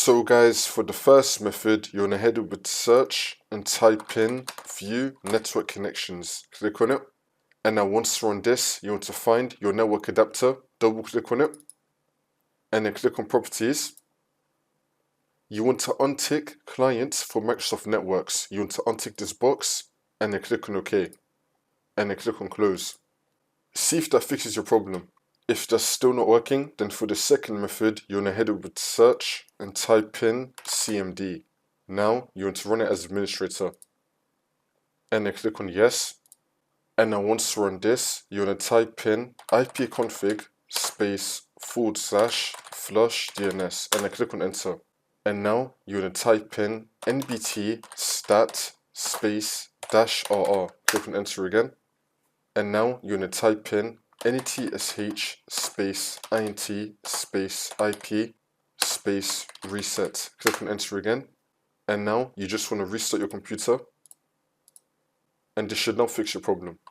So guys, for the first method, you want to head over to search and type in view network connections. Click on it. And now once you're on this, you want to find your network adapter, double click on it, and then click on properties. You want to untick clients for Microsoft Networks. You want to untick this box and then click on OK. And then click on close. See if that fixes your problem. If that's still not working, then for the second method, you want to head over to search and type in CMD. Now you want to run it as administrator. And then click on yes. And now once you're on this, you want to type in ipconfig space /flush DNS and then click on enter. And now you want to type in nbt stat space -rr. Click on enter again. And now you want to type in netsh space int space ip space reset. Click on enter again. And now you just want to restart your computer. And this should now fix your problem.